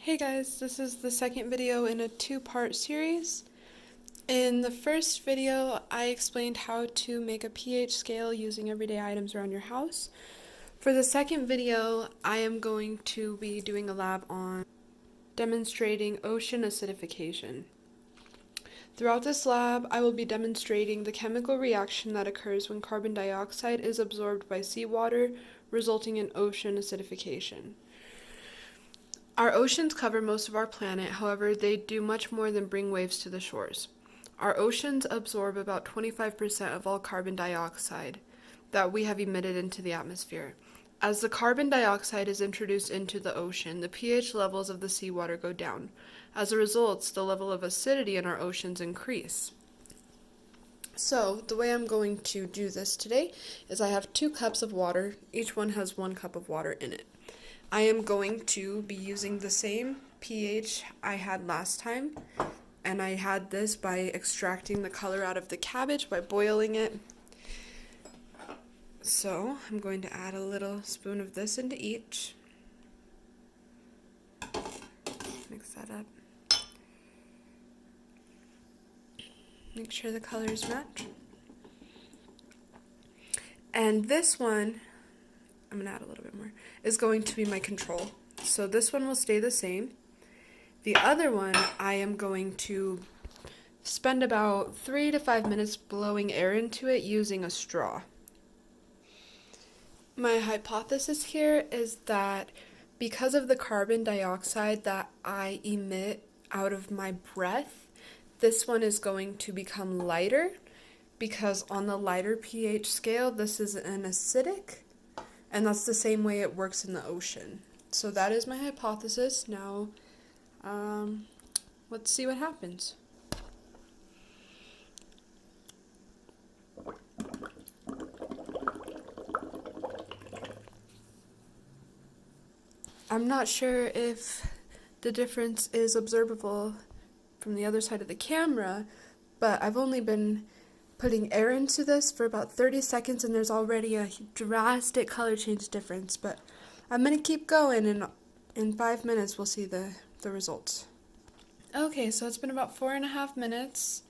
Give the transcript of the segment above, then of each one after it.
Hey guys, this is the second video in a two-part series. In the first video, I explained how to make a pH scale using everyday items around your house. For the second video, I am going to be doing a lab on demonstrating ocean acidification. Throughout this lab, I will be demonstrating the chemical reaction that occurs when carbon dioxide is absorbed by seawater, resulting in ocean acidification. Our oceans cover most of our planet, however, they do much more than bring waves to the shores. Our oceans absorb about 25% of all carbon dioxide that we have emitted into the atmosphere. As the carbon dioxide is introduced into the ocean, the pH levels of the seawater go down. As a result, the level of acidity in our oceans increase. So, the way I'm going to do this today is I have 2 cups of water. Each one has 1 cup of water in it. I am going to be using the same pH I had last time, and I had this by extracting the color out of the cabbage by boiling it. So I'm going to add a little spoon of this into each. Mix that up. Make sure the colors match. And this one, I'm going to add a little bit more, is going to be my control. So this one will stay the same. The other one, I am going to spend about 3 to 5 minutes blowing air into it using a straw. My hypothesis here is that because of the carbon dioxide that I emit out of my breath, this one is going to become lighter because on the lighter pH scale, this is an acidic, and that's the same way it works in the ocean. So that is my hypothesis. Now, let's see what happens. I'm not sure if the difference is observable from the other side of the camera, but I've only been putting air into this for about 30 seconds and there's already a drastic color change difference, but I'm going to keep going and in 5 minutes we'll see the results. Okay, so it's been about 4.5 minutes.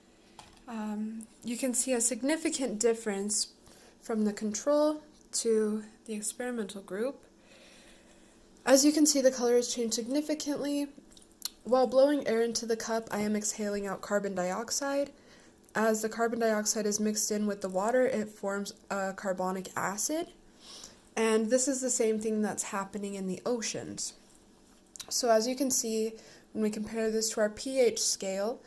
You can see a significant difference from the control to the experimental group. As you can see, the color has changed significantly. While blowing air into the cup, I am exhaling out carbon dioxide. As the carbon dioxide is mixed in with the water, it forms a carbonic acid. And this is the same thing that's happening in the oceans. So as you can see, when we compare this to our pH scale,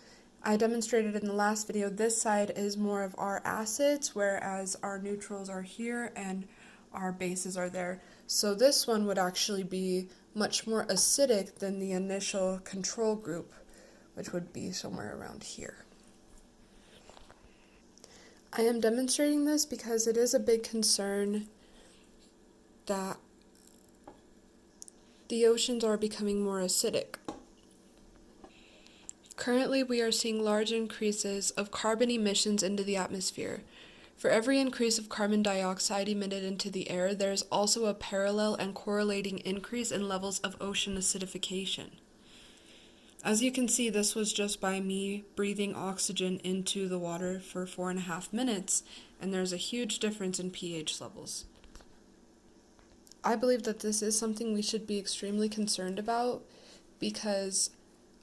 I demonstrated in the last video, this side is more of our acids, whereas our neutrals are here and our bases are there. So this one would actually be much more acidic than the initial control group, which would be somewhere around here. I am demonstrating this because it is a big concern that the oceans are becoming more acidic. Currently, we are seeing large increases of carbon emissions into the atmosphere. For every increase of carbon dioxide emitted into the air, there is also a parallel and correlating increase in levels of ocean acidification. As you can see, this was just by me breathing oxygen into the water for 4.5 minutes, and there's a huge difference in pH levels. I believe that this is something we should be extremely concerned about because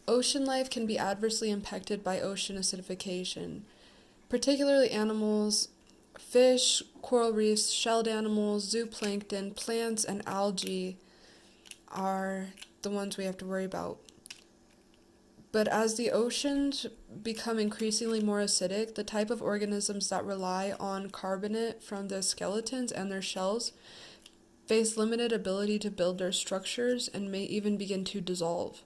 ocean life can be adversely impacted by ocean acidification, particularly animals, fish, coral reefs, shelled animals, zooplankton, plants, and algae are the ones we have to worry about. But as the oceans become increasingly more acidic, the type of organisms that rely on carbonate from their skeletons and their shells face limited ability to build their structures and may even begin to dissolve.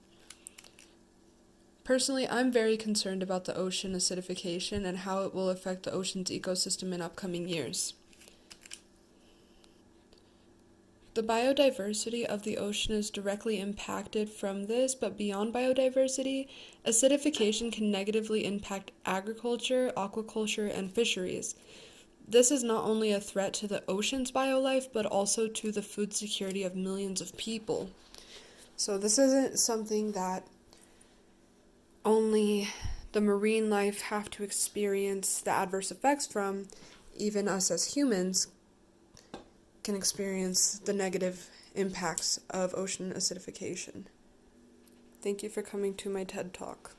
Personally, I'm very concerned about the ocean acidification and how it will affect the ocean's ecosystem in upcoming years. The biodiversity of the ocean is directly impacted from this, but beyond biodiversity, acidification can negatively impact agriculture, aquaculture, and fisheries. This is not only a threat to the ocean's biolife, but also to the food security of millions of people. So this isn't something that only the marine life have to experience the adverse effects from. Even us as humans can experience the negative impacts of ocean acidification. Thank you for coming to my TED Talk.